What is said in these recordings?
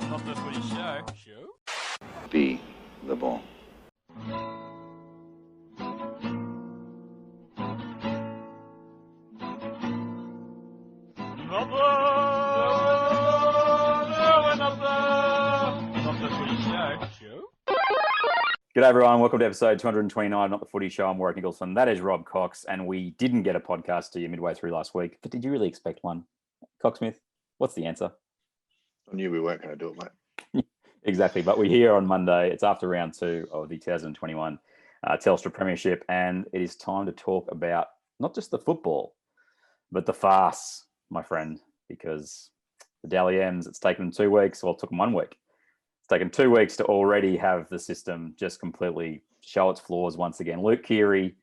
Not the Footy Show. Be the ball. G'day everyone, welcome to episode 229 Not The Footy Show. I'm Warrick Nicolson. That is Robb Cox, and we didn't get a podcast to you midway through last week. But did you really expect one? Coxsmith, what's the answer? I knew we weren't going to do it, mate. Exactly, but we're here on Monday. It's after round 2 of the 2021 Telstra Premiership, and it is time to talk about not just the football, but the farce, my friend, because the Dally M's, it's taken them 2 weeks, well, it took them 1 week. It's taken 2 weeks to already have the system just completely show its flaws once again. Luke Keary,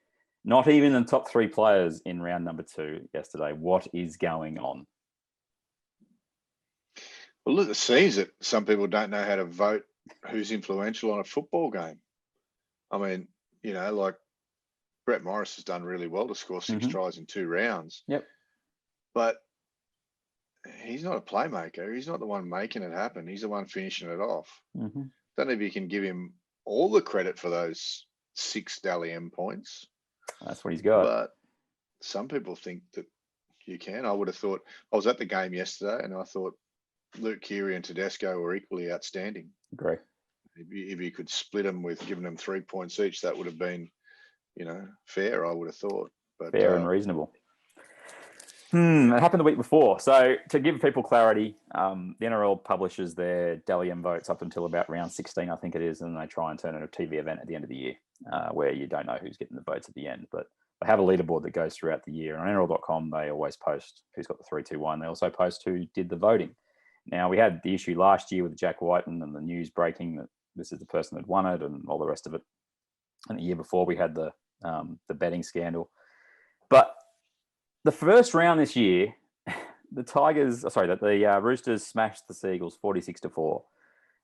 not even in the top 3 players in round number 2 yesterday. What is going on? Well, look, it seems that some people don't know how to vote who's influential on a football game. I mean, you know, like Brett Morris has done really well to score 6 tries in 2 rounds. Yep. But he's not a playmaker. He's not the one making it happen. He's the one finishing it off. Don't know if you can give him all the credit for those 6 Dally M points. That's what he's got. But some people think that you can. I would have thought, I was at the game yesterday and I thought Luke Keary and Tedesco were equally outstanding. Agree. If you could split them with giving them 3 points each, that would have been, you know, fair, I would have thought. But fair and reasonable. It happened the week before. So to give people clarity, the NRL publishes their Dally M votes up until about round 16, I think it is, and they try and turn it into a TV event at the end of the year where you don't know who's getting the votes at the end. But they have a leaderboard that goes throughout the year. On NRL.com, they always post who's got the 3-2-1. They also post who did the voting. Now, we had the issue last year with Jack Whiten and the news breaking that this is the person that won it and all the rest of it. And the year before, we had the betting scandal. But the first round this year, the Roosters smashed the Seagulls 46-4.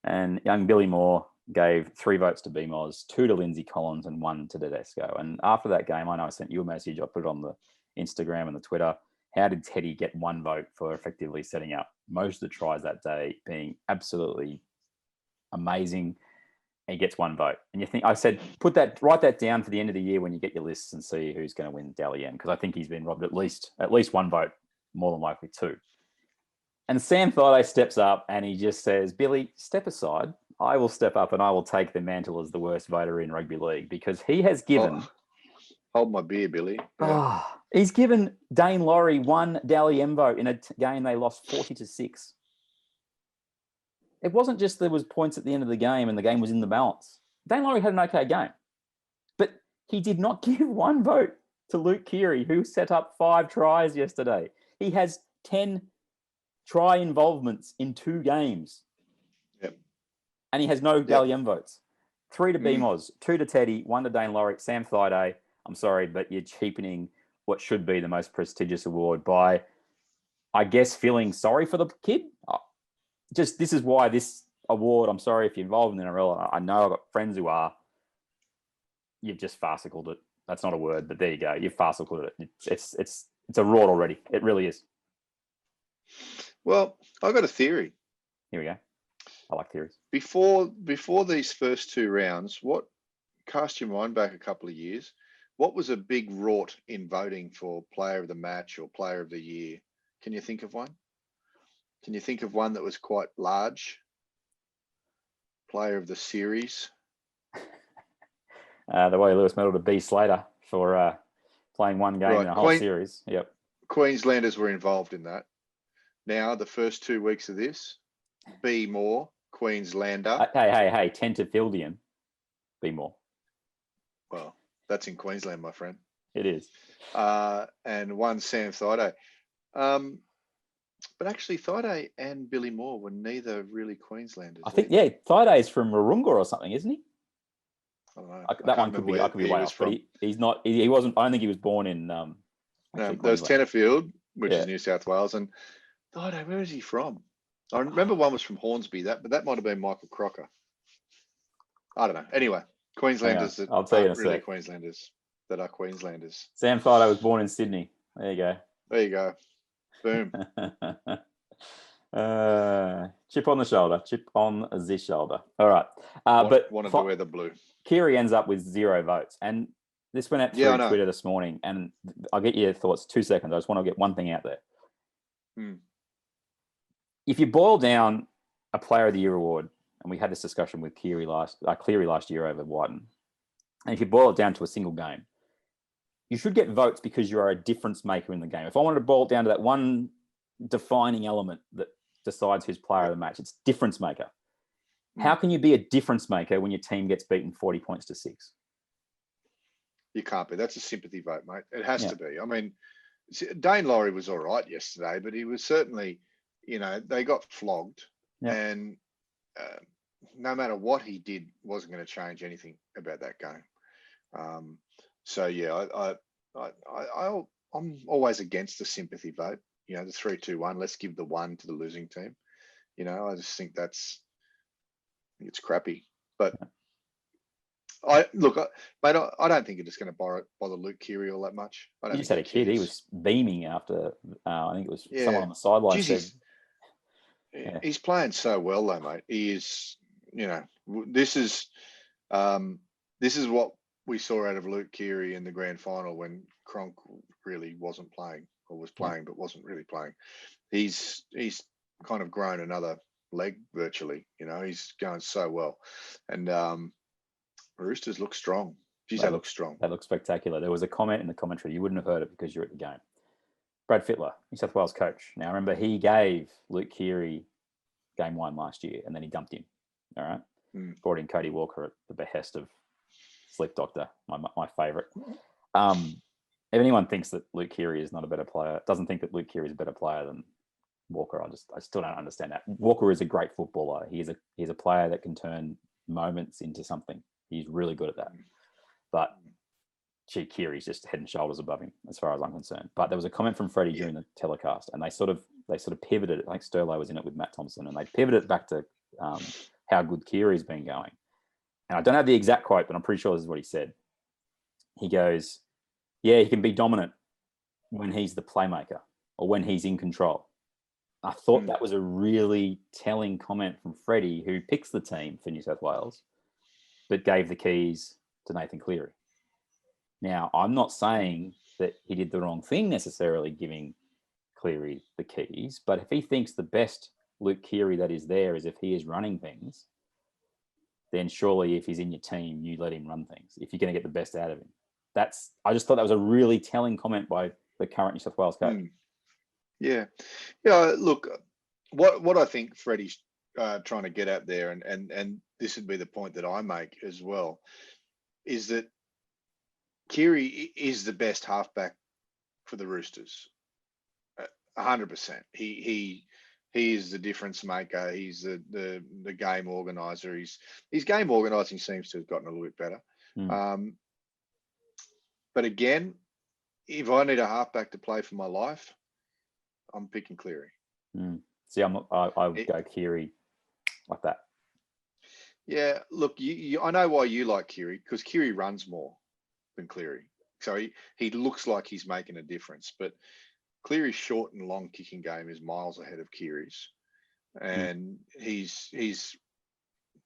And young Billy Moore gave 3 votes to BMOS, 2 to Lindsay Collins, and 1 to Tedesco. And after that game, I know I sent you a message. I put it on the Instagram and the Twitter. How did Teddy get 1 vote for effectively setting up most of the tries that day, being absolutely amazing? He gets 1 vote. And you think, I said, write that down for the end of the year when you get your lists and see who's going to win Dally M, because I think he's been robbed at least 1 vote, more than likely 2. And Sam Thaiday steps up and he just says, Billy, step aside. I will step up and I will take the mantle as the worst voter in rugby league, because he has given... Hold my beer, Billy. Yeah. He's given Dane Laurie 1 Dally M vote in a game they lost 40-6. It wasn't just there was points at the end of the game and the game was in the balance. Dane Laurie had an okay game. But he did not give 1 vote to Luke Keary, who set up 5 tries yesterday. He has 10 try involvements in 2 games. Yep. And he has no Dally M votes. 3 to BMOS, 2 to Teddy, 1 to Dane Laurie, Sam Thaiday. I'm sorry, but you're cheapening what should be the most prestigious award by, I guess, feeling sorry for the kid. Just this is why this award, I'm sorry if you're involved in the NRL. I know I've got friends who are. You've just farcicaled it. That's not a word, but there you go. You've farcicaled it. It's a rot already. It really is. Well, I've got a theory. Here we go. I like theories. Before these first 2 rounds, cast your mind back a couple of years. What was a big rort in voting for player of the match or player of the year? Can you think of one? Can you think of one that was quite large? Player of the series? The way Lewis medalled to B Slater for playing 1 game in a whole series. Yep. Queenslanders were involved in that. Now, the first 2 weeks of this, B Moore, Queenslander. Hey, Tenterfieldian. B Moore. Well, that's in Queensland, my friend. It is. And 1 Sam Thaiday. But actually, Thaiday and Billy Moore were neither really Queenslanders. I think, Thaiday's from Warungga or something, isn't he? I don't know. That one could be way off, but he's not. He wasn't. I don't think he was born in. No, there was Tenterfield, which is New South Wales, and Thaiday. Where is he from? I remember one was from Hornsby. But that might have been Michael Crocker. I don't know. Anyway, Queenslanders that I'll tell you in a really sec. Queenslanders that are Queenslanders. Sam Thaiday was born in Sydney. There you go. There you go. Boom. Chip on the shoulder. Chip on the shoulder. All right. But wanted to wear the blue. Keary ends up with 0 votes. And this went out Yeah, I through know. Twitter this morning. And I'll get your thoughts. 2 seconds. I just want to get one thing out there. If you boil down a Player of the Year award, and we had this discussion with Cleary last year over Whiten, and if you boil it down to a single game, you should get votes because you are a difference maker in the game. If I wanted to boil it down to that one defining element that decides who's player of the match, it's difference maker. How can you be a difference maker when your team gets beaten 40 points to 6? You can't be. That's a sympathy vote, mate. It has to be. I mean, Dane Laurie was all right yesterday, but he was certainly, they got flogged, and no matter what he did, wasn't going to change anything about that game. So yeah, I'm always against the sympathy vote. The 3-2-1. Let's give the 1 to the losing team. I just think it's crappy. But mate, I don't think it's going to bother Luke Keary all that much. I don't You just had a kid. He was beaming after. I think it was someone on the sideline said. He's playing so well, though, mate. He is. This is what we saw out of Luke Keary in the grand final when Cronk really wasn't playing, or was playing but wasn't really playing. He's kind of grown another leg virtually. He's going so well, and Roosters look strong. Geez, they look strong. They look spectacular. There was a comment in the commentary. You wouldn't have heard it because you're at the game. Brad Fittler, New South Wales coach. Now, remember, he gave Luke Keary game 1 last year, and then he dumped him. All right. Brought in Cody Walker at the behest of Sleep Doctor, my favourite. If anyone thinks that Luke Keary is not a better player, doesn't think that Luke Keary is a better player than Walker, I still don't understand that. Walker is a great footballer. He's a player that can turn moments into something. He's really good at that. But Keary's just head and shoulders above him, as far as I'm concerned. But there was a comment from Freddie during the telecast, and they sort of pivoted. I think Sterlo was in it with Matt Thompson, and they pivoted back to how good Keary's been going. And I don't have the exact quote, but I'm pretty sure this is what he said. He goes, "Yeah, he can be dominant when he's the playmaker or when he's in control." I thought that was a really telling comment from Freddie, who picks the team for New South Wales, but gave the keys to Nathan Cleary. Now, I'm not saying that he did the wrong thing necessarily giving Cleary the keys, but if he thinks the best Luke Keary that is there is if he is running things, then surely if he's in your team, you let him run things if you're going to get the best out of him. I just thought that was a really telling comment by the current New South Wales coach. Yeah. Look, what I think Freddie's trying to get at there, and this would be the point that I make as well, is that Keary is the best halfback for the Roosters. 100%. He is the difference maker. He's the game organizer. His game organizing seems to have gotten a little bit better. But again, if I need a halfback to play for my life, I'm picking Cleary. See, I would go Keary like that. Yeah, look, I know why you like Keary, because Keary runs more than Cleary. So he looks like he's making a difference. But Cleary's short and long kicking game is miles ahead of Keary's. And he's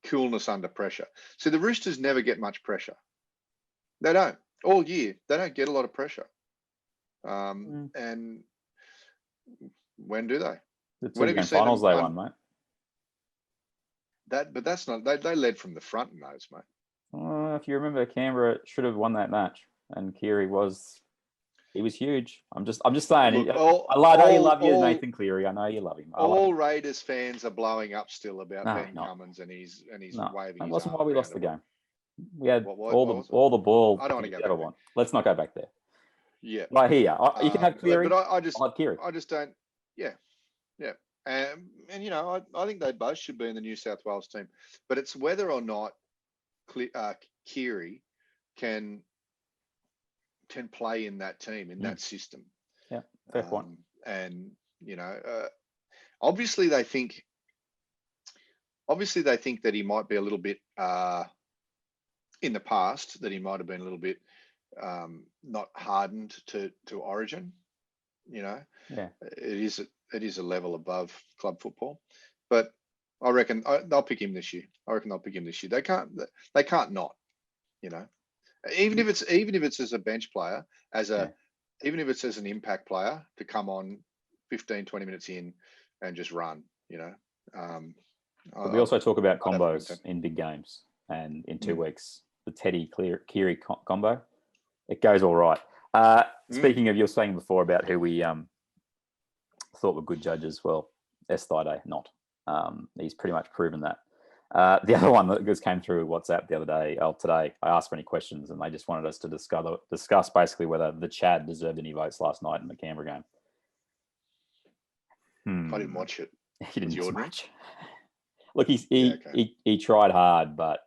coolness under pressure. So the Roosters never get much pressure. They don't. All year, they don't get a lot of pressure. And when do they? The two grand finals they won, mate. But that's not. They led from the front in those, mate. If you remember, Canberra should have won that match, and Keary was huge. I'm just saying. Look, I know you love Nathan Cleary. I know you love him. All Raiders fans are blowing up still about Ben Cummins and he's waving. That his wasn't arm why we lost the game. We had all the ball. I don't want to go back. Let's not go back there. Yeah. Right here, you can have Cleary. But I just have Keary. I just don't. Yeah. And I think they both should be in the New South Wales team. But it's whether or not Keary can play in that team, in that system. Yeah, fair point. And obviously they think that he might be a little bit in the past, that he might have been a little bit not hardened to Origin. Yeah, it a level above club football. But I reckon they'll pick him this year. I reckon they'll pick him this year. They can't not, you know. Even if it's as a bench player, even if it's as an impact player to come on 15, 20 minutes in and just run, you know. But we also talk about combos in big games, and in 2 weeks, the Teddy Keary combo, it goes all right. Speaking of, you were saying before about who we thought were good judges. Well, Thaiday, not. He's pretty much proven that. The other one that just came through WhatsApp the other day, today, I asked for any questions, and they just wanted us to discuss basically whether the Chad deserved any votes last night in the Canberra game. I didn't watch it. He didn't miss much. Look, he tried hard, but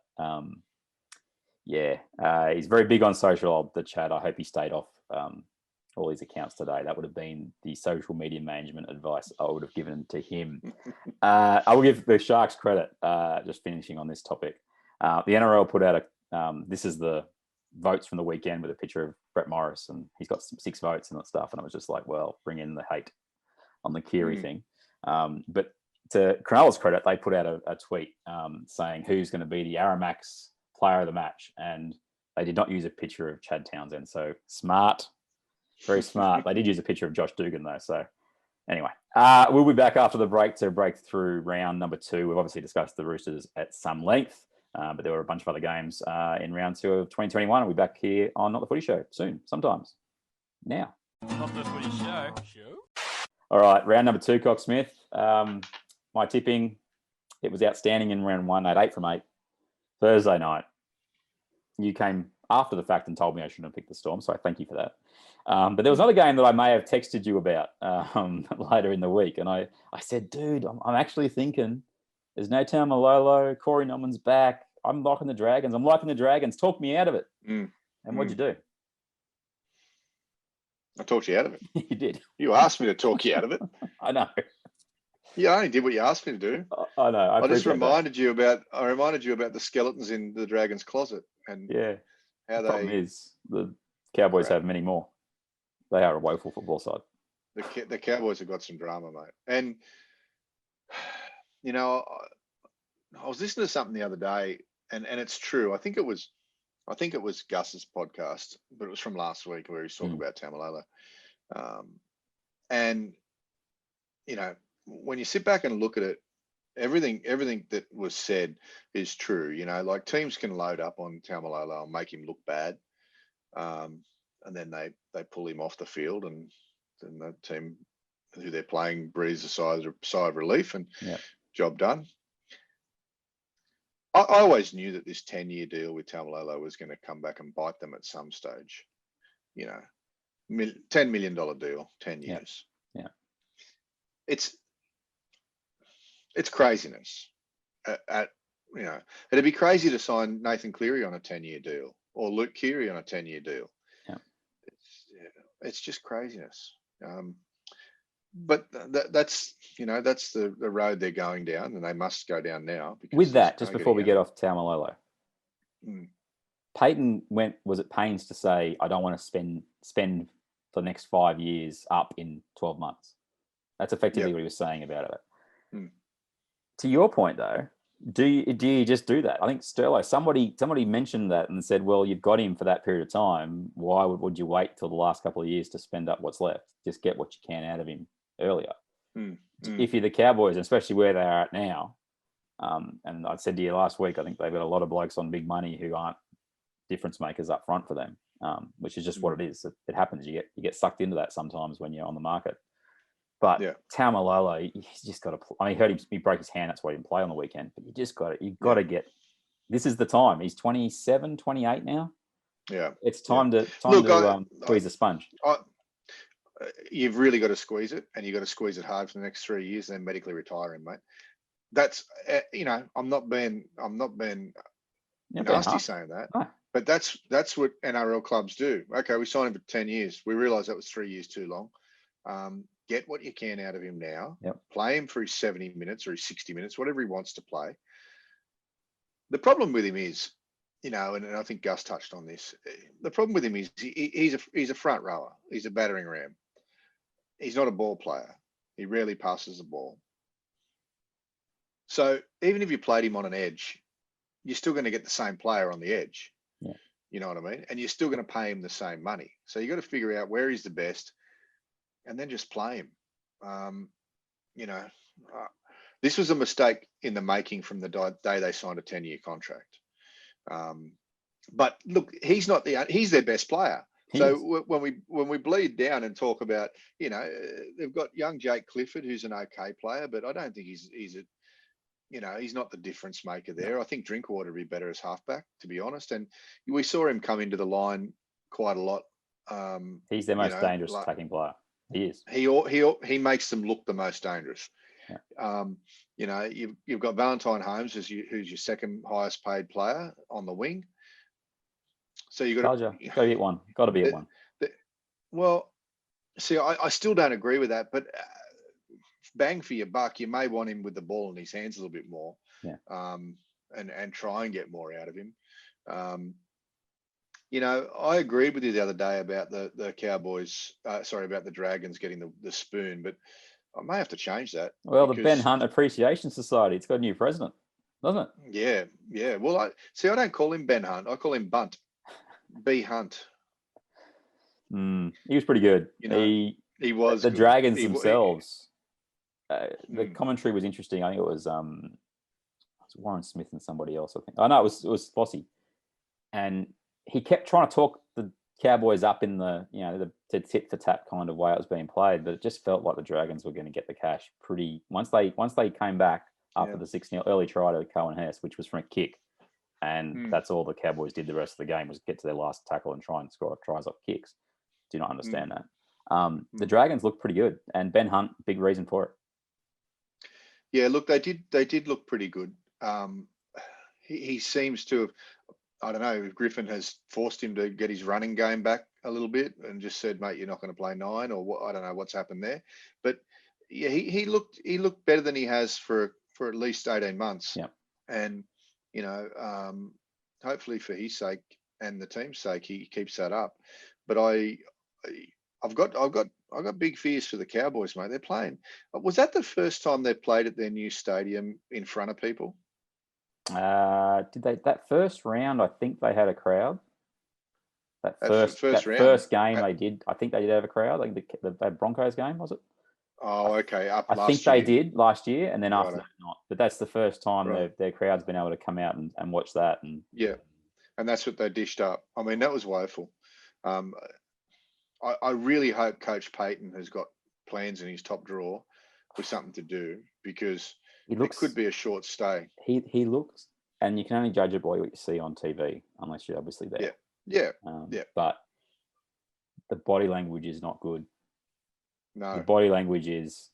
he's very big on social. The Chad. I hope he stayed off all his accounts today. That would have been the social media management advice I would have given to him. I will give the Sharks credit. Just finishing on this topic, the NRL put out this is the votes from the weekend with a picture of Brett Morris, and he's got 6 votes and that stuff. And it was just like, well, bring in the hate on the Keary thing. But to Cronulla's credit, they put out a tweet saying who's going to be the Aramax player of the match, and they did not use a picture of Chad Townsend. So smart, very smart. They did use a picture of Josh Dugan though. So anyway, we'll be back after the break to break through round number 2. We've obviously discussed the Roosters at some length, but there were a bunch of other games in round 2 of 2021. We'll be back here on Not The Footy Show soon, sometimes. Now. Not The Footy Show. All right, round number 2, Coxsmith. My tipping, it was outstanding in round 1. I had 8 from 8. Thursday night, you came after the fact and told me I shouldn't have picked the Storm, so I thank you for that. But there was another game that I may have texted you about later in the week, and I said, dude, I'm actually thinking there's no Taumalolo, Corey Norman's back. I'm liking the Dragons. Talk me out of it. And what'd you do? I talked you out of it. You did. You asked me to talk you out of it. I know. Yeah, I only did what you asked me to do. I know. I just reminded you about the skeletons in the Dragon's closet, and how the problem is the Cowboys have many more. They are a woeful football side. The Cowboys have got some drama, mate. And you know, I was listening to something the other day, and it's true. I think it was Gus's podcast, but it was from last week where he's talking about Taumalolo. And you know, when you sit back and look at it, everything that was said is true. You know, like teams can load up on Taumalolo and make him look bad, and then they pull him off the field, and then the team who they're playing breathes a sigh of relief, and job done. I always knew that this 10-year deal with Taumalolo was going to come back and bite them at some stage. You know, $10 million deal, 10 years. Yeah. It's craziness. You know, it'd be crazy to sign Nathan Cleary on a 10-year deal or Luke Keary on a 10-year deal. Yeah. It's just craziness. But that's the road they're going down, and they must go down now. With that, just before we get off Taumalolo, Peyton was at pains to say, I don't want to spend the next 5 years up in 12 months. That's effectively what he was saying about it. To your point, though, do you just do that? I think Sterlo, somebody mentioned that and said, well, you've got him for that period of time. Why would you wait till the last couple of years to spend up what's left? Just get what you can out of him earlier. If you're the Cowboys, and especially where they are at now, and I said to you last week, I think they've got a lot of blokes on big money who aren't difference makers up front for them, which is just what it is. It happens. You get sucked into that sometimes when you're on the market. But Taumalolo, he's just got to. I mean, he broke his hand. That's why he didn't play on the weekend. But you've got to get. This is the time. He's 27, 28 now. Yeah, it's time to squeeze the sponge. You've really got to squeeze it, and you've got to squeeze it hard for the next 3 years, and then medically retire him, mate. That's I'm not being nasty saying that, but that's what NRL clubs do. Okay, we signed him for 10 years. We realised that was 3 years too long. Get what you can out of him now. Play him for his 70 minutes or his 60 minutes, whatever he wants to play. The problem with him is, and I think Gus touched on this. The problem with him is he's a front rower. He's a battering ram. He's not a ball player. He rarely passes the ball. So even if you played him on an edge, you're still going to get the same player on the edge. Yeah. You know what I mean? And you're still going to pay him the same money. So you got to figure out where he's the best and then just play him. This was a mistake in the making from the day they signed a 10-year contract. But look, he's their best player. So when we bleed down and talk about, they've got young Jake Clifford, who's an okay player, but I don't think he's not the difference maker there. I think Drinkwater would be better as halfback, to be honest. And we saw him come into the line quite a lot. He's their most dangerous attacking player. He is. He makes them look the most dangerous. Yeah. You've got Valentine Holmes who's your second highest paid player on the wing. So you got to hit one. Got to be at one. Well, see, I still don't agree with that, but bang for your buck, you may want him with the ball in his hands a little bit more. Yeah. And try and get more out of him. I agreed with you the other day about the Cowboys. About the Dragons getting the spoon, but I may have to change that. Well, the Ben Hunt Appreciation Society, it's got a new president, doesn't it? Yeah. Well, I don't call him Ben Hunt. I call him Bunt. B Hunt. He was pretty good. He was. The good. Dragons themselves. The commentary was interesting. I think it was Warren Smith and somebody else. I think. No, it was Fossey, and he kept trying to talk the Cowboys up in the the tit for tat kind of way it was being played, but it just felt like the Dragons were going to get the cash pretty once they came back after the 6-0 early try to Cohen Hess, which was from a kick. And that's all the Cowboys did the rest of the game was get to their last tackle and try and score tries off kicks. Do not understand that. The Dragons looked pretty good, and Ben Hunt, big reason for it. Yeah, look, they did look pretty good. He seems to have, I don't know, if Griffin has forced him to get his running game back a little bit and just said, mate, you're not going to play 9, or what, I don't know what's happened there. But yeah, he looked better than he has for at least 18 months. Yeah. And hopefully for his sake and the team's sake, he keeps that up. But I've got big fears for the Cowboys, mate. They're playing. Was that the first time they played at their new stadium in front of people? Did they that first round? I think they had a crowd. That first game they did. I think they did have a crowd. Like the Broncos game, was it? Oh, okay. I think they did last year, and then after that, not. But that's the first time their crowd's been able to come out and watch that. And yeah, and that's what they dished up. I mean, that was woeful. I really hope Coach Payton has got plans in his top drawer with something to do, because it could be a short stay. He looks, and you can only judge a boy what you see on TV, unless you're obviously there. Yeah. But the body language is not good. No. The body language is.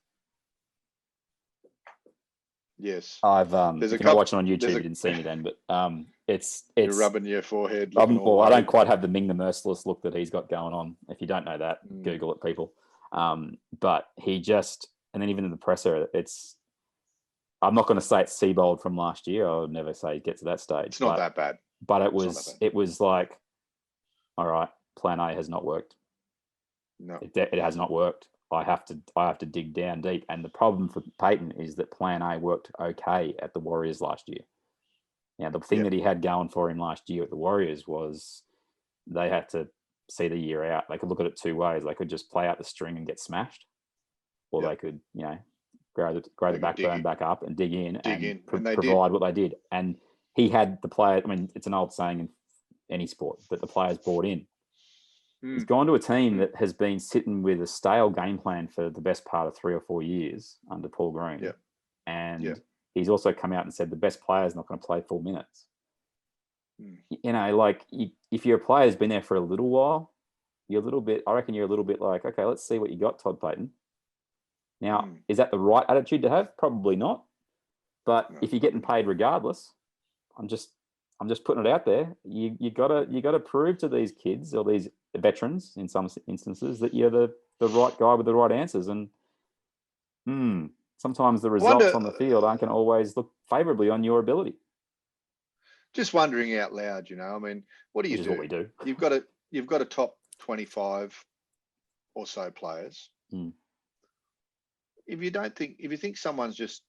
Yes. I've if you're not watching on YouTube, you didn't see me then, but it's you're rubbing your forehead. I don't quite have the Ming the Merciless look that he's got going on. If you don't know that, Google it, people. But he just, and then even in the presser, I'm not going to say it's Seabold from last year. I would never say get to that stage. It's not that bad. But it was like, all right, plan A has not worked. No, it has not worked. I have to dig down deep. And the problem for Payton is that plan A worked okay at the Warriors last year. Now, the thing that he had going for him last year at the Warriors was they had to see the year out. They could look at it two ways. They could just play out the string and get smashed, or they could, grow the backbone back up and dig in and provide what they did. And he had the player. I mean, it's an old saying in any sport, but the players bought in. He's gone to a team that has been sitting with a stale game plan for the best part of 3 or 4 years under Paul Green. Yeah. And he's also come out and said the best player is not going to play full minutes. If your player has been there for a little while, I reckon you're a little bit like, okay, let's see what you got, Todd Payton. Now, is that the right attitude to have? Probably not. But if you're getting paid regardless, I'm just putting it out there. You gotta prove to these kids or these veterans in some instances that you're the right guy with the right answers. And sometimes the results on the field aren't going to always look favourably on your ability. Just wondering out loud, I mean, what do you do? What we do. You've got a top 25 or so players. if you think someone's just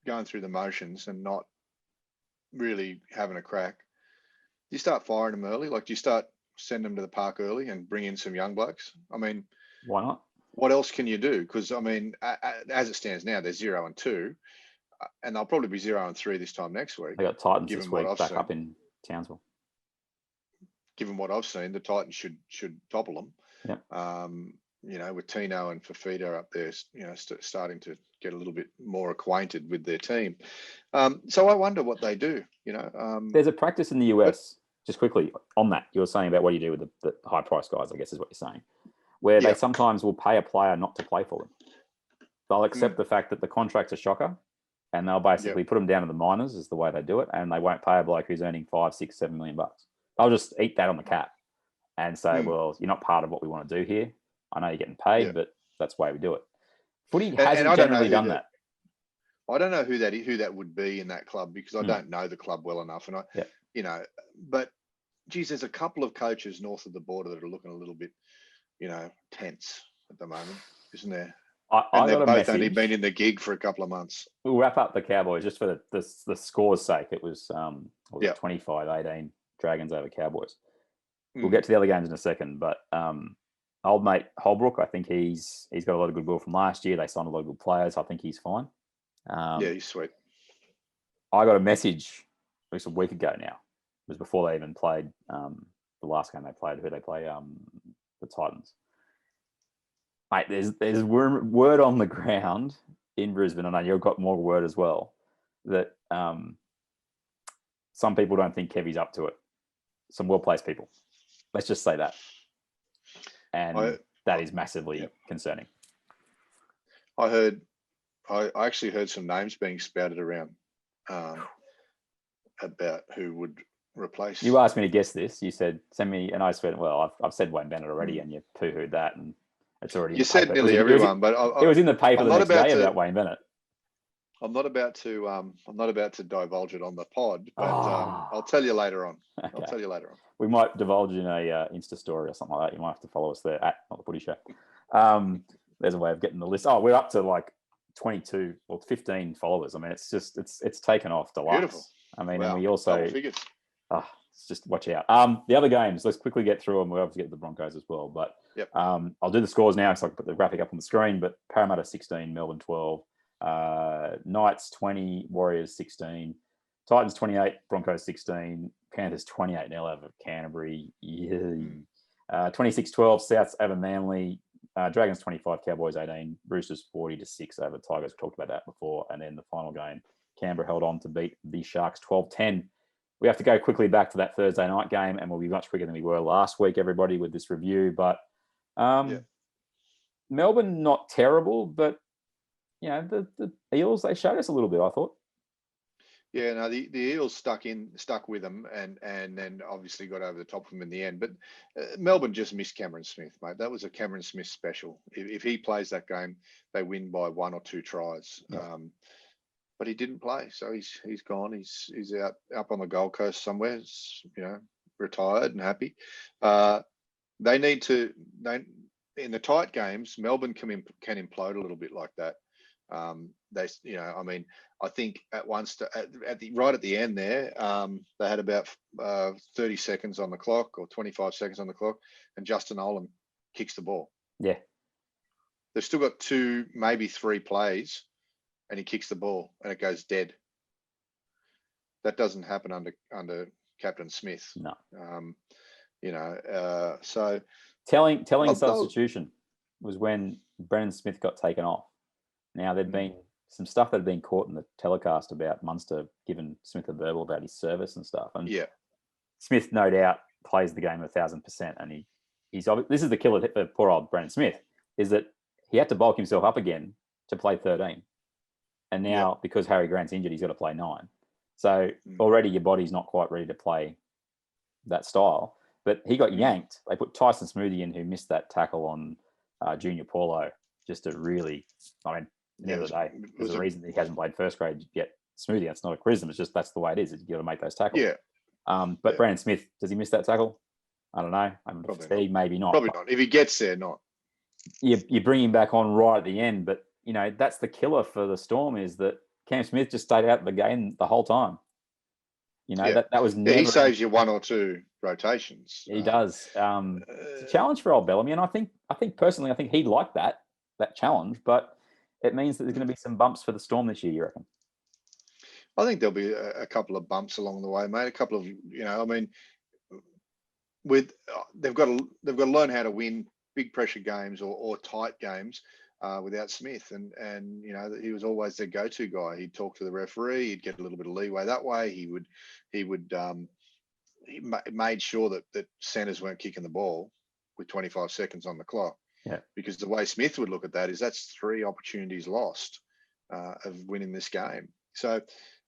going through the motions and not really having a crack, you start firing them early. Like, do you start send them to the park early and bring in some young blokes? I mean, why not? What else can you do? Because I mean, as it stands now, they're 0-2, and they'll probably be 0-3 this time next week. They got Titans this week back up in Townsville. Given what I've seen, the Titans should topple them. Yeah. You know, with Tino and Fafita up there, you know, starting to get a little bit more acquainted with their team. So I wonder what they do. You know, there's a practice in the US. Just quickly on that, you were saying about what do you do with the high price guys, I guess is what you're saying, where they sometimes will pay a player not to play for them. They'll accept the fact that the contract's a shocker, and they'll basically put them down to the minors is the way they do it, and they won't pay a bloke who's earning $5, $6, $7 million. They'll just eat that on the cap and say, well, you're not part of what we want to do here. I know you're getting paid, but that's the way we do it. Footy hasn't generally done that. I don't know who that would be in that club, because I don't know the club well enough, and you know, but geez, there's a couple of coaches north of the border that are looking a little bit, you know, tense at the moment, isn't there? And they've both only been in the gig for a couple of months. We'll wrap up the Cowboys just for the score's sake. It was 25-18 Dragons over Cowboys. We'll get to the other games in a second, but old mate Holbrook, I think he's got a lot of goodwill from last year. They signed a lot of good players. I think he's fine. He's sweet. I got a message at least a week ago now. It was before they even played the last game they played. Who they play? The Titans. Mate, there's word on the ground in Brisbane, and I know you've got more word as well, that some people don't think Kevy's up to it. Some well-placed people. Let's just say that. And that is massively concerning. I actually heard some names being spouted around about who would replace. You asked me to guess this. You said, send me, and I said, well, I've said Wayne Bennett already, and you poo-hooed that, and it's already. You said nearly everyone, but it was in the paper the next day about Wayne Bennett. I'm not about to divulge it on the pod, but I'll tell you later on. Okay. I'll tell you later on. We might divulge in a Insta story or something like that. You might have to follow us there at Not The Footy Show. There's a way of getting the list. Oh, we're up to like 22 or 15 followers. I mean, it's just it's taken off deluxe. Beautiful. I mean, and we also it's just watch out. The other games, let's quickly get through them. We'll obviously get the Broncos as well, but I'll do the scores now so I can put the graphic up on the screen. But Parramatta 16, Melbourne 12, Knights 20, Warriors 16, Titans 28, Broncos 16, Panthers 28-0 over Canterbury. 26-12, Souths over Manly, Dragons 25, Cowboys 18, Roosters 40-6 over Tigers. We talked about that before. And then the final game, Canberra held on to beat the Sharks 12-10. We have to go quickly back to that Thursday night game, and we'll be much quicker than we were last week, everybody, with this review. But Melbourne, not terrible, but you know, the Eels, they showed us a little bit, I thought. Yeah, no, the Eels stuck with them, and then obviously got over the top of them in the end. But Melbourne just missed Cameron Smith, mate. That was a Cameron Smith special. If he plays that game, they win by 1 or 2 tries. Yeah. But he didn't play, so he's gone. He's out up on the Gold Coast somewhere, you know, retired and happy. They need to. In the tight games, Melbourne can implode a little bit like that. They, you know, I mean, I think right at the end there, they had about 30 seconds on the clock or 25 seconds on the clock, and Justin Olam kicks the ball. Yeah, they've still got 2, maybe 3 plays, and he kicks the ball and it goes dead. That doesn't happen under Captain Smith. No. You know, so telling substitution was when Brennan Smith got taken off. Now, there'd been some stuff that had been caught in the telecast about Munster giving Smith a verbal about his service and stuff. And Smith, no doubt, plays the game 1,000%. And he's this is the killer for poor old Brennan Smith, is that he had to bulk himself up again to play 13. And now, because Harry Grant's injured, he's got to play 9. So already your body's not quite ready to play that style. But he got yanked. They put Tyson Smoothie in, who missed that tackle on Junior Paulo, just to really, I mean, at the end of the day, there's a reason that he hasn't played first grade yet. Smoothie, that's not a criticism. It's just that's the way it is. You got to make those tackles. Yeah. But Brandon Smith, does he miss that tackle? I don't know. Maybe not. Probably not. If he gets there, not. You bring him back on right at the end, but that's the killer for the Storm, is that Cam Smith just stayed out of the game the whole time. That was never. He saves you one or two rotations. He does. It's a challenge for old Bellamy, and I think personally, he'd like that challenge, but it means that there's going to be some bumps for the Storm this year. You reckon? I think there'll be a couple of bumps along the way, mate. A couple of, they've got to learn how to win big pressure games or tight games without Smith, and he was always their go-to guy. He'd talk to the referee, he'd get a little bit of leeway that way. He made sure that centers weren't kicking the ball with 25 seconds on the clock. Yeah, because the way Smith would look at that is that's 3 opportunities lost of winning this game. So,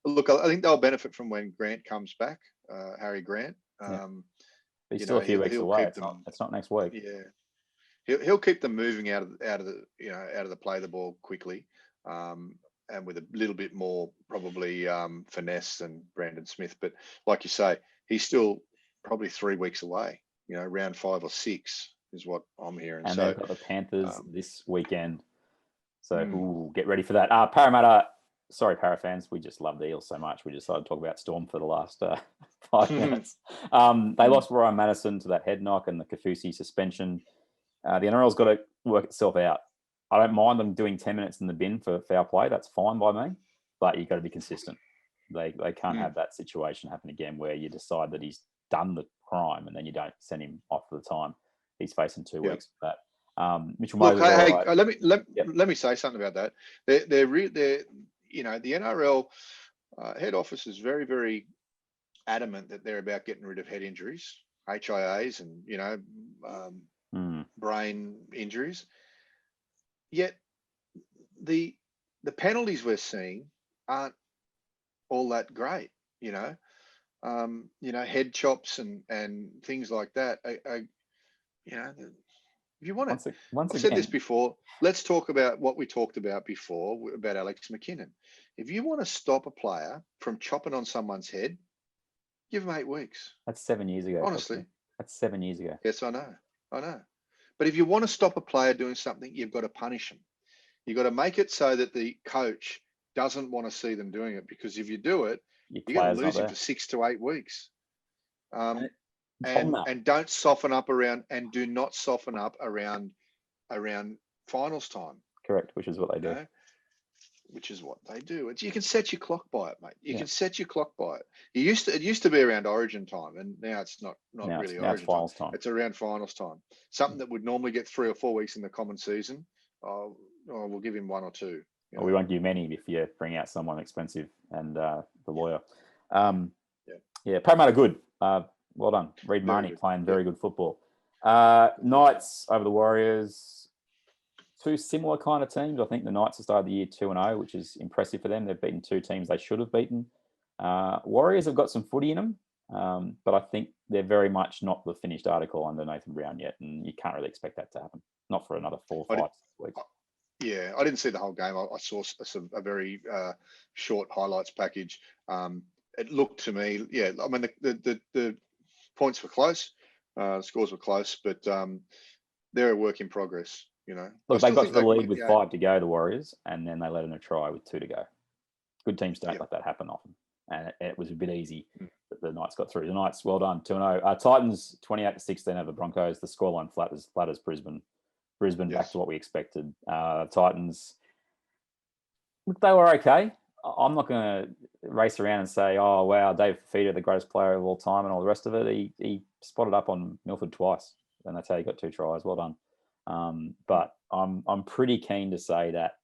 look, I think they'll benefit from when Grant comes back, Harry Grant. He's still a few weeks away. It's not next week. Yeah, he'll keep them moving out of the play the ball quickly, and with a little bit more probably finesse than Brandon Smith. But like you say, he's still probably 3 weeks away. Round 5 or 6 is what I'm hearing. And they've got the Panthers this weekend, so get ready for that. Parramatta. Sorry, Para fans, we just love the Eels so much. We decided to talk about Storm for the last 5 minutes. They lost Ryan Madison to that head knock and the Kafusi suspension. The NRL's got to work itself out. I don't mind them doing 10 minutes in the bin for foul play. That's fine by me, but you've got to be consistent. They can't have that situation happen again where you decide that he's done the crime and then you don't send him off for the time he's facing 2 weeks for that. Mitchell Moses. Let me say something about that. They're the NRL head office is very, very adamant that they're about getting rid of head injuries, HIAs, and brain injuries. Yet the penalties we're seeing aren't all that great. Head chops and things like that. If you want to, I've said this before. Let's talk about what we talked about before about Alex McKinnon. If you want to stop a player from chopping on someone's head, give him 8 weeks. That's 7 years ago. Honestly, that's 7 years ago. Yes, I know. But if you want to stop a player doing something, you've got to punish him. You've got to make it so that the coach doesn't want to see them doing it, because if you do it, you're going to lose him for 6 to 8 weeks. And don't soften up around, and do not soften up around finals time. Correct, which is what they do. Which is what they do. You can set your clock by it, mate. You can set your clock by it. It used to be around Origin time, and now it's not really Origin time. It's around finals time. Something that would normally get 3 or 4 weeks in the common season, we'll give him 1 or 2. We won't give many if you bring out someone expensive and the lawyer. Parramatta good. Well done. Reid Marnie playing very good football. Knights over the Warriors. 2 similar kind of teams. I think the Knights have started the year 2-0, which is impressive for them. They've beaten 2 teams they should have beaten. Warriors have got some footy in them, but I think they're very much not the finished article under Nathan Brown yet, and you can't really expect that to happen. Not for another 4 or 5 weeks. Yeah, I didn't see the whole game. I saw a very short highlights package. It looked to me, I mean, the points were close, scores were close, but they're a work in progress. Look, they got to the lead with 5 to go, the Warriors, and then they let in a try with 2 to go. Good teams don't let that happen often, and it was a bit easy that the Knights got through. The Knights, well done, 2-0. Titans 28-16 over Broncos. The scoreline flat as Brisbane. Brisbane back to what we expected. Titans, look, they were okay. I'm not going to race around and say, oh, wow, Dave Fifita, the greatest player of all time and all the rest of it. He spotted up on Milford twice, and that's how he got 2 tries. Well done. But I'm pretty keen to say that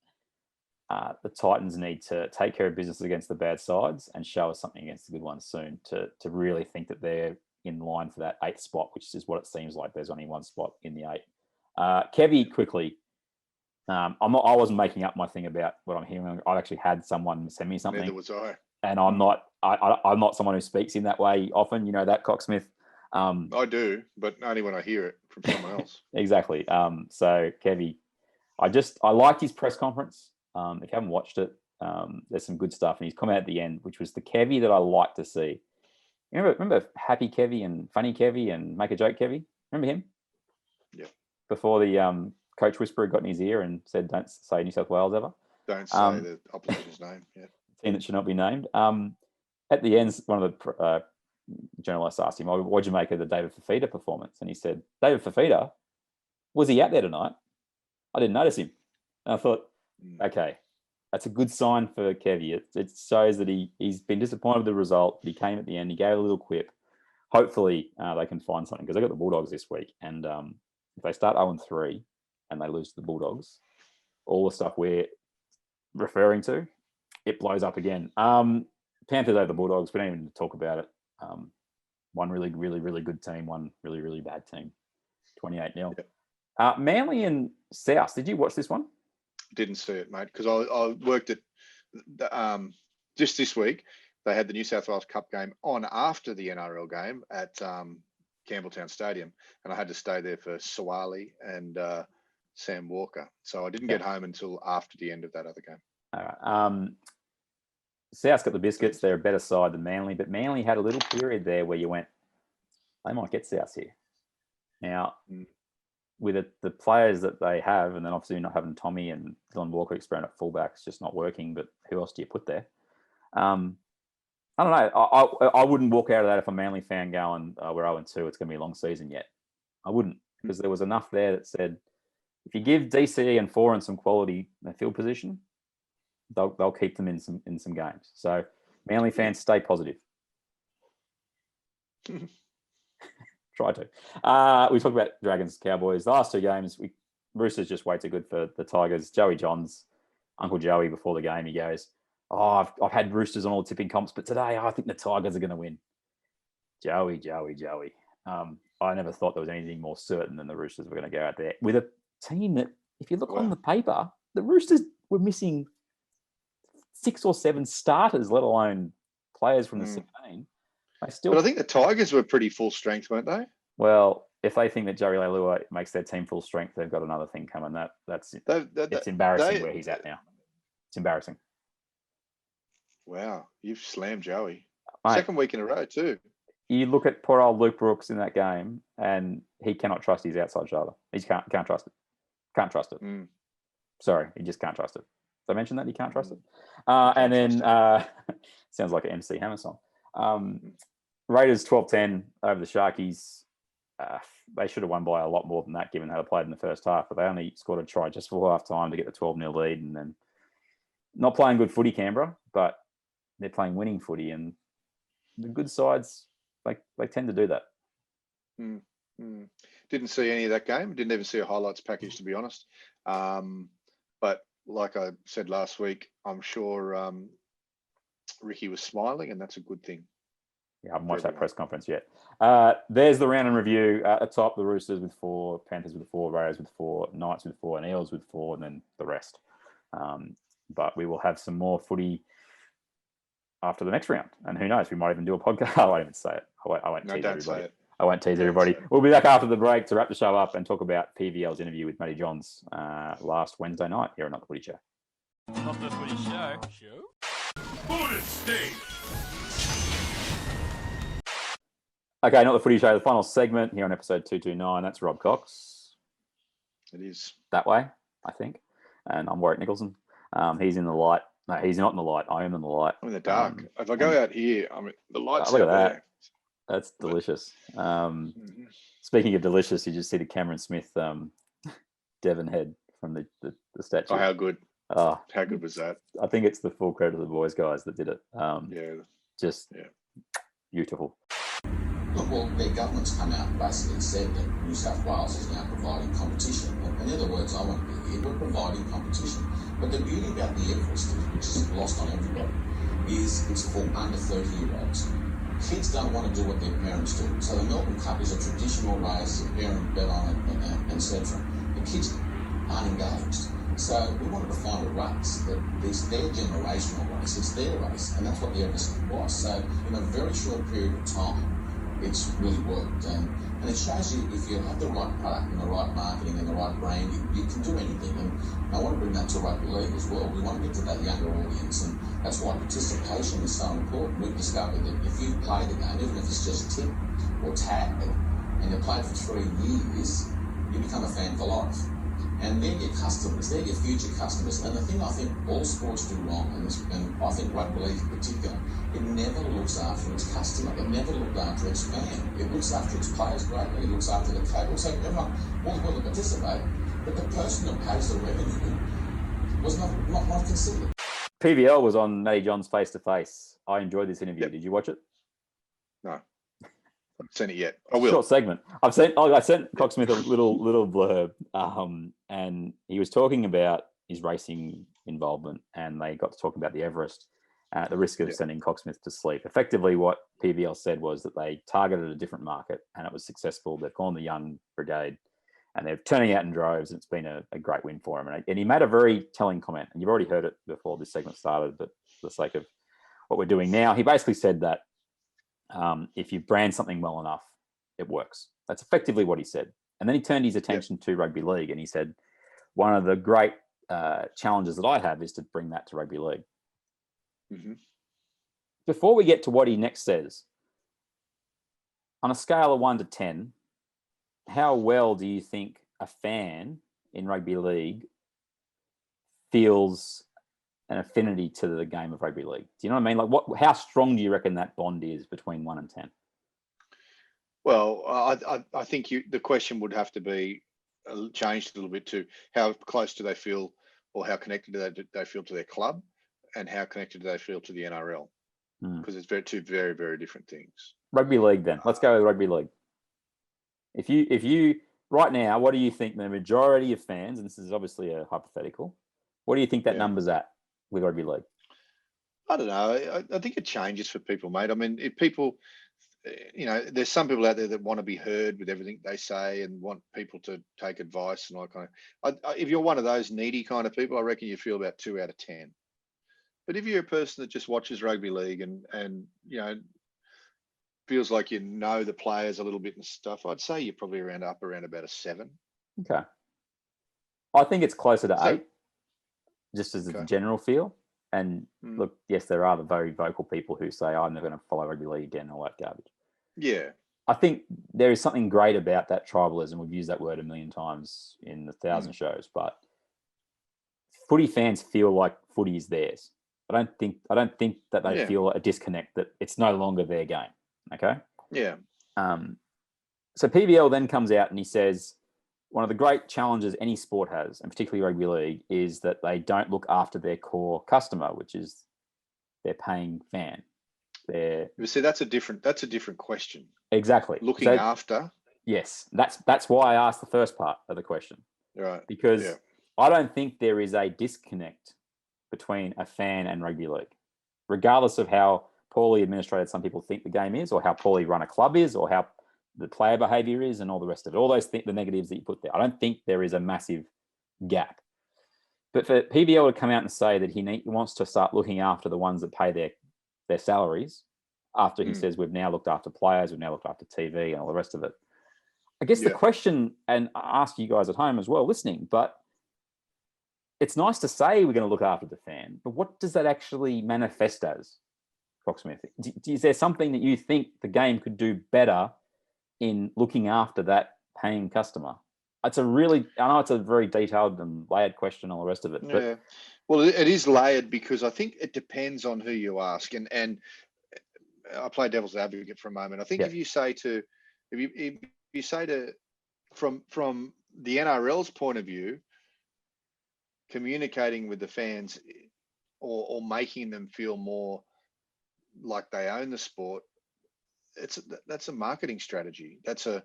the Titans need to take care of business against the bad sides and show us something against the good ones soon to really think that they're in line for that 8th spot, which is what it seems like. There's only 1 spot in the 8. Kevy, quickly. I wasn't making up my thing about what I'm hearing. I've actually had someone send me something. Neither was I. And I'm not someone who speaks in that way often. You know that, Coxsmith. I do, but only when I hear it from someone else. Exactly. So Kevy, I liked his press conference. If you haven't watched it, there's some good stuff, and he's come out at the end, which was the Kevy that I like to see. Remember Happy Kevy and Funny Kevy and Make a Joke Kevy? Remember him? Yeah. Before the Coach Whisperer got in his ear and said, "Don't say New South Wales ever." Don't say the opposition's name. Yeah. Team that should not be named. At the end, one of the journalists asked him, "What'd you make of the David Fifita performance?" And he said, "David Fifita, was he out there tonight? I didn't notice him." And I thought, okay, that's a good sign for Kevy. It shows that he's been disappointed with the result, but he came at the end. He gave a little quip. Hopefully, they can find something, because they got the Bulldogs this week, and if they start 0-3 and they lose to the Bulldogs, all the stuff we're referring to, it blows up again. Panthers over the Bulldogs. We don't even talk about it. One really, really, really good team. One really, really bad team. 28-0. Yep. Manly and South. Did you watch this one? Didn't see it, mate, because I worked at just this week. They had the New South Wales Cup game on after the NRL game at Campbelltown Stadium, and I had to stay there for Sawali and Sam Walker. So I didn't get home until after the end of that other game. All right. South's got the biscuits. They're a better side than Manly, but Manly had a little period there where you went, they might get South here. Now, with the players that they have, and then obviously not having Tommy and Dylan Walker experiment at fullback, it's just not working, but who else do you put there? I don't know. I wouldn't walk out of that if I'm a Manly fan going, we're 0-2, it's going to be a long season yet. I wouldn't, because there was enough there that said, if you give DCE and Foran some quality in the field position, they'll keep them in some games. So Manly fans, stay positive. Try to. We talked about Dragons, Cowboys. The last two games, Roosters just way too good for the Tigers. Joey Johns, Uncle Joey, before the game, he goes, I've had Roosters on all the tipping comps, but today I think the Tigers are going to win. Joey. I never thought there was anything more certain than the Roosters were going to go out there with a team that, if you look on the paper, the Roosters were missing 6 or 7 starters, let alone players from the 17. But I think the Tigers were pretty full strength, weren't they? Well, if they think that Joey Leilua makes their team full strength, they've got another thing coming. It's embarrassing where he's at now. It's embarrassing. Wow, you've slammed Joey. Mate, second week in a row too. You look at poor old Luke Brooks in that game, and he cannot trust his outside shoulder. He can't trust it. Can't trust it. Sorry, he just can't trust it. Did I mention that he can't trust it? And then sounds like an MC Hammer song. Raiders 12-10 over the Sharkies. They should have won by a lot more than that, given how they played in the first half. But they only scored a try just before half time to get the 12-0 lead, and then not playing good footy, Canberra, but they're playing winning footy, and the good sides they tend to do that. Didn't see any of that game. Didn't even see a highlights package, to be honest. But like I said last week, I'm sure Ricky was smiling, and that's a good thing. Yeah, I haven't watched that press conference yet. There's the round in review. At the top, the Roosters with 4, Panthers with 4, Raiders with 4, Knights with 4, and Eels with 4, and then the rest. But we will have some more footy after the next round. And who knows, we might even do a podcast. I won't even say it. I won't tease everybody. I won't tease everybody. We'll be back after the break to wrap the show up and talk about PVL's interview with Matty Johns last Wednesday night here on Not The Footy Show. Not The Footy Show. Bonus stage. Okay, Not The Footy Show, the final segment here on episode 229. That's Robb Cox. It is. That way, I think. And I'm Warrick Nicolson. He's in the light. No, he's not in the light. I am in the light. I'm in the dark. If I go out here, the lights look out at that. there. That's delicious. Speaking of delicious, you just see the Cameron Smith Devon head from the statue. Oh, how good. Oh, how good was that? I think it's the full credit of the boys guys that did it. Just beautiful. Look, well, their government's come out and basically said that New South Wales is now providing competition. In other words, I want to be here, we're providing competition. But the beauty about the Everest, which is lost on everybody, is it's for under 30-year-olds. Kids don't want to do what their parents do. So the Melbourne Cup is a traditional race, your parent bet on it, etc. The kids aren't engaged. So we wanted to find a race that it's their generational race, it's their race, and that's what the Everest was. So in a very short period of time, it's really worked, and it shows you if you have the right product and the right marketing and the right branding, you can do anything. And I want to bring that to rugby league as well. We want to get to that younger audience, and that's why participation is so important. We've discovered that if you play the game, even if it's just tip or tag, and you play for 3 years, you become a fan for life. And they're your customers, they're your future customers. And the thing I think all sports do wrong, and I think rugby league in particular, it never looks after its customer. It never looked after its fan. It looks after its players greatly. It looks after the coach. Also, everyone will participate, but the person that pays the revenue was not considered. PVL was on Matty Johns face to face. I enjoyed this interview. Yep. Did you watch it? No, I haven't seen it yet. I will. Short segment. I sent Coxsmith a little blurb, and he was talking about his racing involvement, and they got to talk about the Everest at the risk of sending Coxsmith to sleep. Effectively, what PVL said was that they targeted a different market, and it was successful. They've gone the young brigade, and they're turning out in droves, and it's been a great win for him. And he made a very telling comment, and you've already heard it before this segment started, but for the sake of what we're doing now, he basically said that if you brand something well enough, it works. That's effectively what he said. And then he turned his attention to rugby league, and he said, one of the great challenges that I have is to bring that to rugby league. Mm-hmm. Before we get to what he next says, on a scale of 1 to 10, how well do you think a fan in rugby league feels an affinity to the game of rugby league? Do you know what I mean? Like, how strong do you reckon that bond is between 1 and 10? Well, I think the question would have to be changed a little bit to how close do they feel, or how connected do they feel to their club, and how connected do they feel to the NRL? Because it's two very, very different things. Rugby league, then. Let's go with rugby league. If you right now, what do you think the majority of fans, and this is obviously a hypothetical, what do you think that number's at with rugby league? I don't know. I think it changes for people, mate. I mean, if people, there's some people out there that want to be heard with everything they say and want people to take advice and all that kind of. If you're one of those needy kind of people, I reckon you feel about 2 out of 10. But if you're a person that just watches rugby league and feels like the players a little bit and stuff, I'd say you're probably around about a 7. Okay. I think it's closer to 8, just as a general feel. And look, yes, there are the very vocal people who say, I'm never going to follow rugby league again, all that garbage. Yeah. I think there is something great about that tribalism. We've used that word a million times in the 1,000 shows, but footy fans feel like footy is theirs. I don't think that they feel a disconnect, that it's no longer their game. Okay. Yeah. So PVL then comes out and he says, one of the great challenges any sport has, and particularly rugby league, is that they don't look after their core customer, which is their paying fan. You see, that's a different question. Exactly. Looking after. Yes, that's why I asked the first part of the question. Right. Because I don't think there is a disconnect between a fan and rugby league, regardless of how poorly administrated some people think the game is, or how poorly run a club is, or how the player behavior is, and all the rest of it, all those the negatives that you put there. I don't think there is a massive gap. But for PVL to come out and say that he wants to start looking after the ones that pay their salaries, after he says we've now looked after players, we've now looked after TV and all the rest of it. I guess the question, and I ask you guys at home as well listening, but it's nice to say we're going to look after the fan, but what does that actually manifest as, Coxsmith? Is there something that you think the game could do better in looking after that paying customer? I know it's a very detailed and layered question, all the rest of it. But well, it is layered because I think it depends on who you ask. And I play devil's advocate for a moment. I think if you say from the NRL's point of view, communicating with the fans or making them feel more like they own the sport, that's a marketing strategy. That's a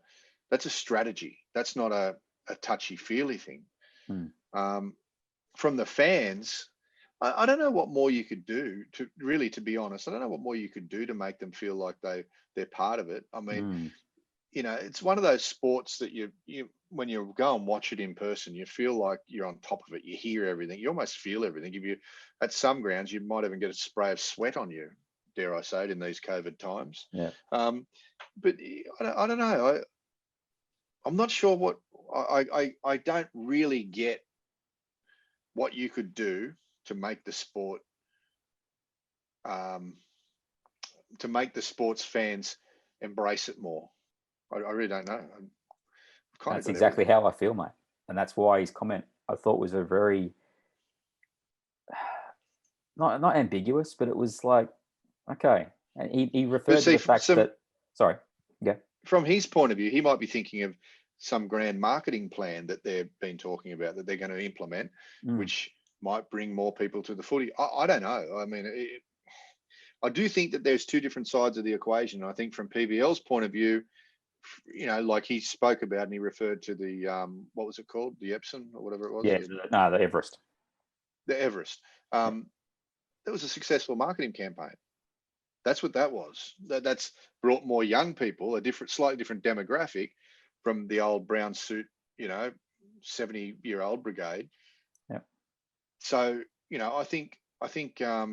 strategy. That's not a touchy-feely thing. From the fans, I don't know what more you could do to be honest. I don't know what more you could do to make them feel like they're part of it. I mean, it's one of those sports that you when you go and watch it in person, you feel like you're on top of it. You hear everything. You almost feel everything. If you at some grounds, you might even get a spray of sweat on you, dare I say it, in these COVID times. Yeah. But I don't know. I'm not sure what I don't really get what you could do to make the sport to make the sports fans embrace it more. I really don't know. That's exactly how I feel, mate. And that's why his comment, I thought, was a very, not ambiguous, but it was like, okay. And he referred to the fact that, sorry, yeah. From his point of view, he might be thinking of some grand marketing plan that they've been talking about that they're going to implement, which might bring more people to the footy. I don't know. I mean, I do think that there's two different sides of the equation. I think from PBL's point of view, like he spoke about and he referred to the, what was it called? The Epsom or whatever it was? Yeah, the Everest. The Everest. That was a successful marketing campaign. That's what that was. That's brought more young people, a slightly different demographic from the old brown suit, 70-year-old brigade. Yeah. So, I think a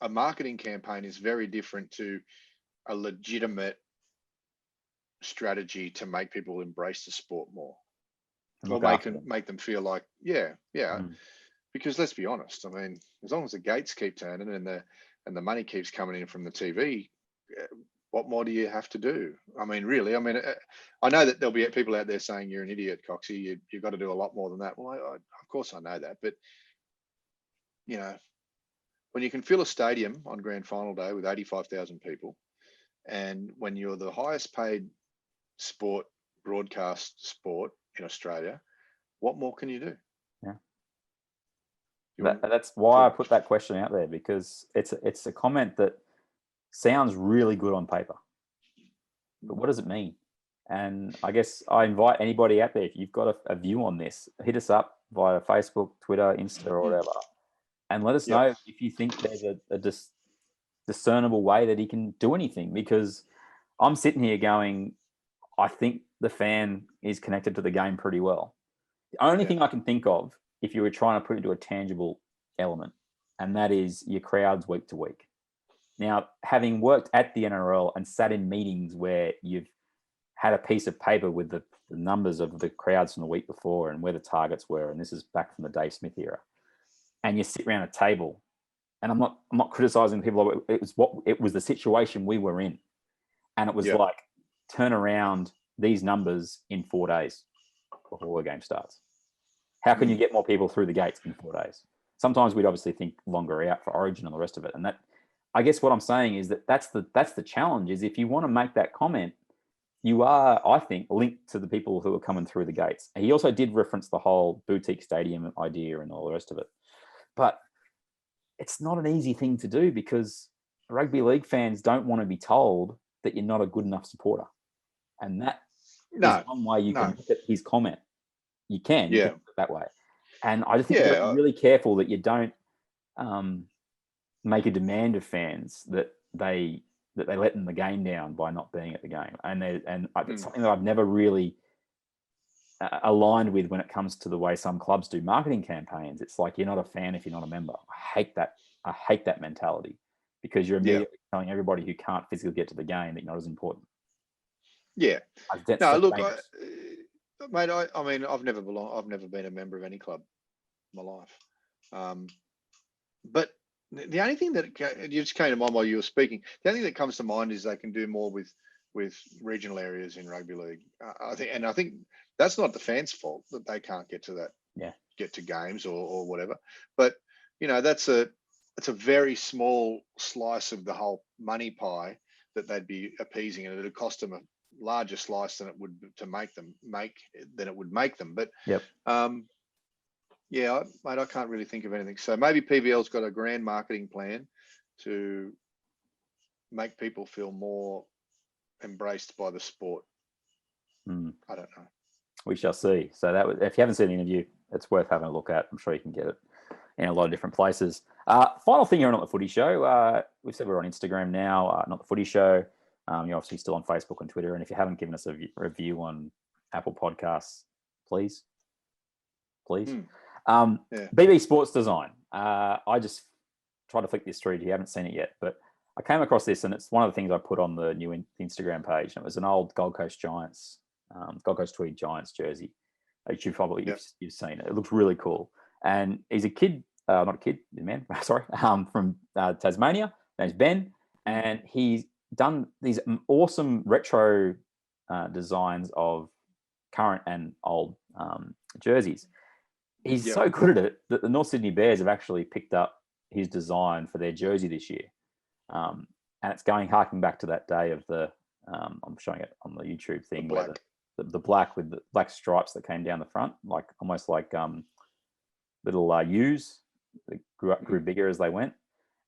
marketing campaign is very different to a legitimate strategy to make people embrace the sport more, or make them feel like, because let's be honest. I mean, as long as the gates keep turning and the money keeps coming in from the TV, what more do you have to do? I mean, really, I know that there'll be people out there saying you're an idiot, Coxie. You've got to do a lot more than that. Well, of course I know that, but when you can fill a stadium on grand final day with 85,000 people, and when you're the highest paid broadcast sport in Australia, what more can you do? That's why I put that question out there, because it's a comment that sounds really good on paper, but what does it mean? And I guess I invite anybody out there, if you've got a view on this, hit us up via Facebook, Twitter, Insta, or whatever, and let us know if you think there's a discernible way that he can do anything. Because I'm sitting here going, I think the fan is connected to the game pretty well. The only thing I can think of, if you were trying to put it into a tangible element, and that is your crowds week to week. Now, having worked at the NRL and sat in meetings where you've had a piece of paper with the numbers of the crowds from the week before and where the targets were, and this is back from the Dave Smith era, and you sit around a table, and I'm not criticizing people. It was the situation we were in, and it was like, turn around these numbers in 4 days before the game starts. How can you get more people through the gates in 4 days? Sometimes we'd obviously think longer out for Origin and the rest of it. And that, I guess what I'm saying is that's the challenge, is if you want to make that comment, you are, I think, linked to the people who are coming through the gates. And he also did reference the whole boutique stadium idea and all the rest of it. But it's not an easy thing to do, because rugby league fans don't want to be told that you're not a good enough supporter. And that is one way you can look at his comment. You can look at it that way. And I just think you have to be really careful that you don't make a demand of fans that they letting the game down by not being at the game. And it's something that I've never really aligned with when it comes to the way some clubs do marketing campaigns. It's like, you're not a fan if you're not a member. I hate that mentality, because you're immediately telling everybody who can't physically get to the game that you're not as important. Yeah. No, look, mate, I mean, I've never been a member of any club in my life. But the only thing that you just came to mind while you were speaking, the only thing that comes to mind is they can do more with regional areas in rugby league. I think that's not the fans' fault that they can't get to that, get to games or whatever. But that's a very small slice of the whole money pie that they'd be appeasing, and it'd cost them a larger slice than it would make them. But mate, I can't really think of anything. So maybe PBL's got a grand marketing plan to make people feel more embraced by the sport. I don't know. We shall see. So if you haven't seen the interview, it's worth having a look at. I'm sure you can get it in a lot of different places. Final thing here on Not The Footy Show. We've said we're on Instagram now, Not The Footy Show. You're obviously still on Facebook and Twitter. And if you haven't given us a review on Apple Podcasts, please. BB Sports Design. I just tried to flick this through. You haven't seen it yet, but I came across this, and it's one of the things I put on the new Instagram page. And it was an old Gold Coast Tweed Giants jersey. You've seen it. It looks really cool. And he's a kid, not a kid, a man, sorry, from Tasmania. His name's Ben, and he's done these awesome retro designs of current and old jerseys. He's Yep. so good at it that the North Sydney Bears have actually picked up his design for their jersey this year. And it's harking back to that day of the, I'm showing it on the YouTube thing, The where black. the black with the black stripes that came down the front, like almost like little U's that grew bigger as they went.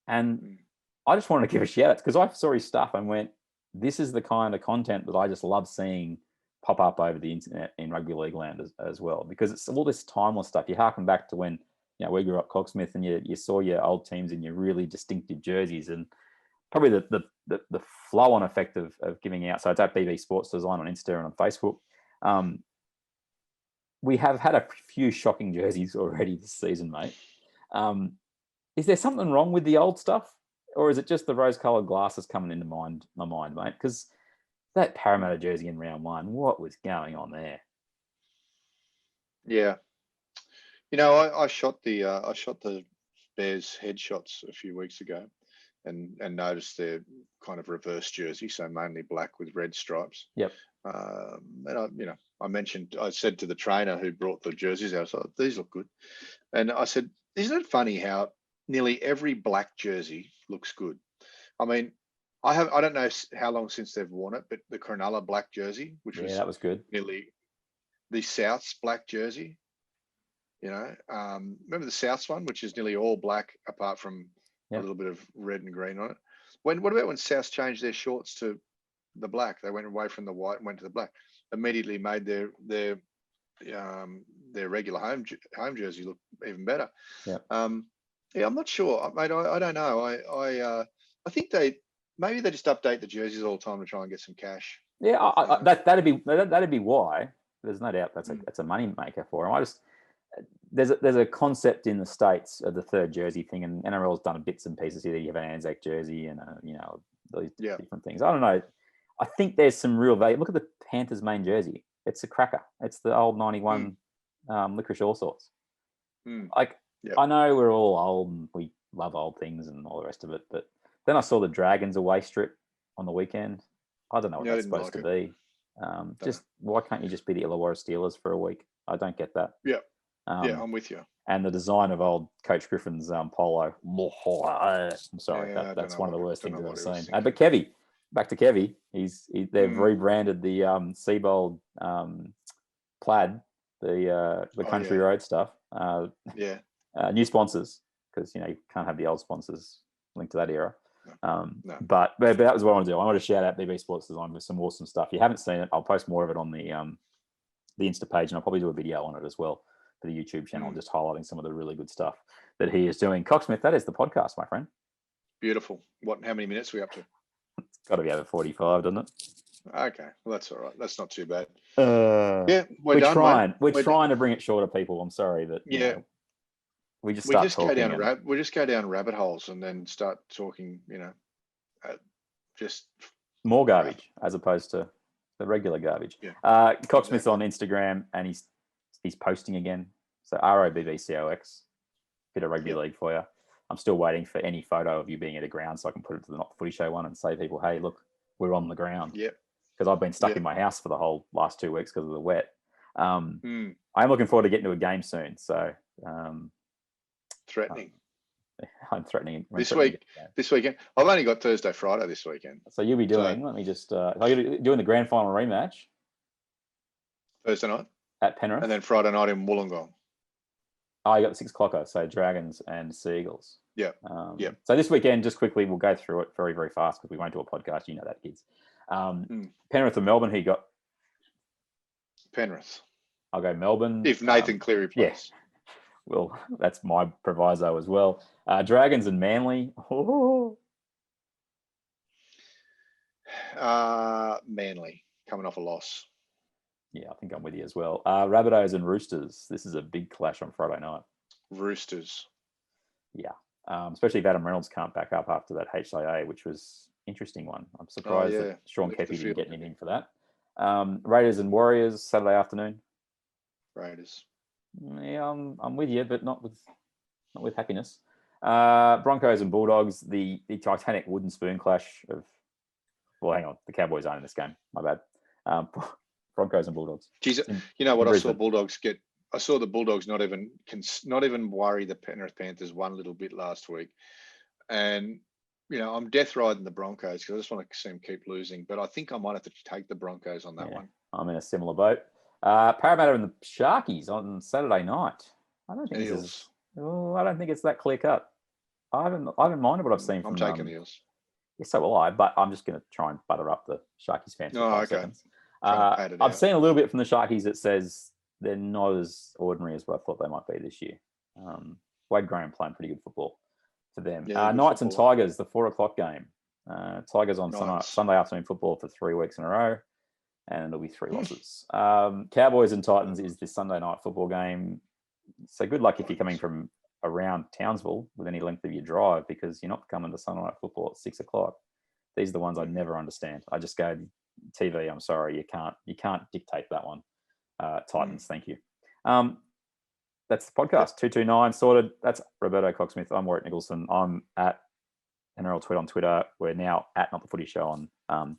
And I just wanted to give a shout out because I saw his stuff and went, this is the kind of content that I just love seeing pop up over the internet in rugby league land as well, because it's all this timeless stuff. You harken back to when, we grew up Coxsmith, and you saw your old teams in your really distinctive jerseys, and probably the flow on effect of giving out. So it's at BB Sports Design on Insta and on Facebook. We have had a few shocking jerseys already this season, mate. Is there something wrong with the old stuff, or is it just the rose-coloured glasses coming into my mind, mate? Because that Parramatta jersey in round one, what was going on there? Yeah. I shot the Bears headshots a few weeks ago, and noticed their kind of reverse jersey, so mainly black with red stripes. Yep. And I said to the trainer who brought the jerseys out, I thought, these look good. And I said, isn't it funny how nearly every black jersey looks good? I mean, I don't know how long since they've worn it, but the Cronulla black jersey, which that was good. nearly the South's black jersey, remember the South's one, which is nearly all black apart from a little bit of red and green on it. What about when South changed their shorts to the black? They went away from the white and went to the black. Immediately made their regular home jersey look even better. Yeah. I'm not sure, mate. I don't know. I think maybe they just update the jerseys all the time to try and get some cash. Yeah, that'd be why. There's no doubt that's a money maker for them. There's a concept in the States of the third jersey thing, and NRL's done bits and pieces here. You have an Anzac jersey and these different things. I don't know. I think there's some real value. Look at the Panthers main jersey. It's a cracker. It's the old 91 licorice all sorts. I know we're all old and we love old things and all the rest of it, but then I saw the Dragons away strip on the weekend. I don't know what that's supposed to be. Why can't you just be the Illawarra Steelers for a week? I don't get that. Yeah. I'm with you. And the design of old Coach Griffin's polo. I'm sorry, that's one of the worst things I've ever seen. But Kevy, back to Kevy. They've rebranded the Seabold plaid, the Country Road stuff. New sponsors, because you can't have the old sponsors linked to that era. No. But that was what I want to do. I want to shout out BB Sports Design with some awesome stuff. If you haven't seen it, I'll post more of it on the Insta page, and I'll probably do a video on it as well for the YouTube channel, just highlighting some of the really good stuff that he is doing. Coxsmith, that is the podcast, my friend. Beautiful. How many minutes are we up to? It's got to be over 45, doesn't it? Okay, well that's all right. That's not too bad. We're trying. We're trying to bring it shorter, people. I'm sorry, but we just go down rabbit holes and then start talking. Just more garbage as opposed to the regular garbage. Coxsmith on Instagram, and he's posting again. So ROBBCOX, bit of rugby league for you. I'm still waiting for any photo of you being at a ground so I can put it to the Not The Footy Show one and say, people, hey, look, we're on the ground. Yeah. Because I've been stuck in my house for the whole last 2 weeks because of the wet. I'm looking forward to getting to a game soon. So threatening. I'm threatening this weekend. I've only got Thursday, Friday this weekend. So you'll be doing. Let me just. You're doing the grand final rematch Thursday night at Penrith, and then Friday night in Wollongong. Oh, you got the 6 o'clocker. So Dragons and Seagulls. Yeah. So this weekend, just quickly, we'll go through it very, very fast because we won't do a podcast. You know that, kids. Penrith and Melbourne. Who you got? Penrith. I'll go Melbourne. If Nathan Cleary plays. Yes. Well, that's my proviso as well. Dragons and Manly. Manly coming off a loss. Yeah, I think I'm with you as well. Rabbitohs and Roosters. This is a big clash on Friday night. Roosters. Yeah. Especially if Adam Reynolds can't back up after that HIA, which was an interesting one. I'm surprised that Sean Kepi didn't get anything for that. Raiders and Warriors, Saturday afternoon. Raiders. Yeah, I'm with you, but not with happiness. Broncos and Bulldogs, the Titanic wooden spoon clash of. Well, hang on, the Cowboys aren't in this game. My bad. Broncos and Bulldogs. Geez, In you know what? I saw Brisbane. Bulldogs get. I saw the Bulldogs not even worry the Penrith Panthers one little bit last week, and I'm death riding the Broncos because I just want to see them keep losing. But I think I might have to take the Broncos on that one. I'm in a similar boat. Parramatta and the Sharkies on Saturday night. I don't think I don't think it's that clear cut. I haven't minded what I've seen from. I'm taking the Eels. Yeah, so will I, but I'm just going to try and butter up the Sharkies fans for 5 seconds. I've seen a little bit from the Sharkies that says they're not as ordinary as what I thought they might be this year. Wade Graham playing pretty good football for them. Knights and Tigers, the 4:00 game. Tigers on Sunday afternoon football for 3 weeks in a row, and it'll be 3 losses. Cowboys and Titans is this Sunday night football game. So good luck if you're coming from around Townsville with any length of your drive, because you're not coming to Sunday night football at 6:00. These are the ones I never understand. I just go, TV, I'm sorry, you can't dictate that one. Titans, thank you. That's the podcast. 229 sorted. That's Roberto Coxsmith. I'm Warrick Nicolson. I'm at NRL Tweet on Twitter. We're now at Not The Footy Show on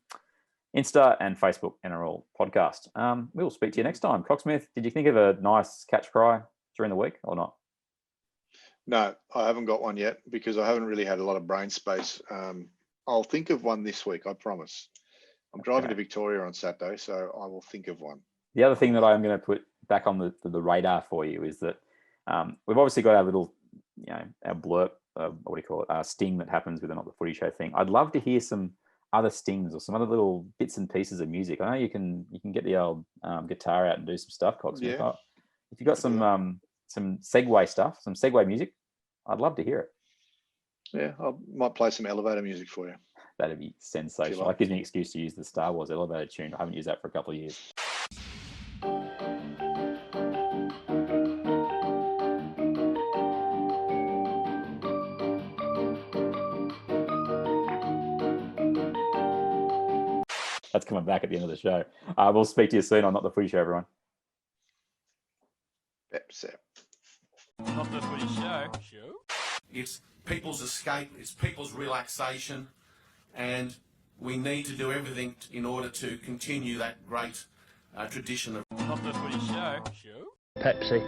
Insta and Facebook NRL Podcast. We'll speak to you next time. Coxsmith, did you think of a nice catch cry during the week or not? No, I haven't got one yet because I haven't really had a lot of brain space. I'll think of one this week, I promise. I'm driving to Victoria on Saturday, so I will think of one. The other thing that I'm going to put back on the radar for you is that we've obviously got our little, our blurb, what do you call it, sting that happens with the Not The Footy Show thing. I'd love to hear some other stings or some other little bits and pieces of music. I know you can get the old guitar out and do some stuff, Coxsmith. Yeah. If you've got some segue stuff, some segue music, I'd love to hear it. Yeah, I might play some elevator music for you. That'd be sensational. That gives me an excuse to use the Star Wars elevator tune. I haven't used that for a couple of years. That's coming back at the end of the show. We'll speak to you soon on Not The Footy Show, everyone. Not The Footy Show. It's people's escape, it's people's relaxation, and we need to do everything in order to continue that great tradition of Not The Footy Show. Pepsi.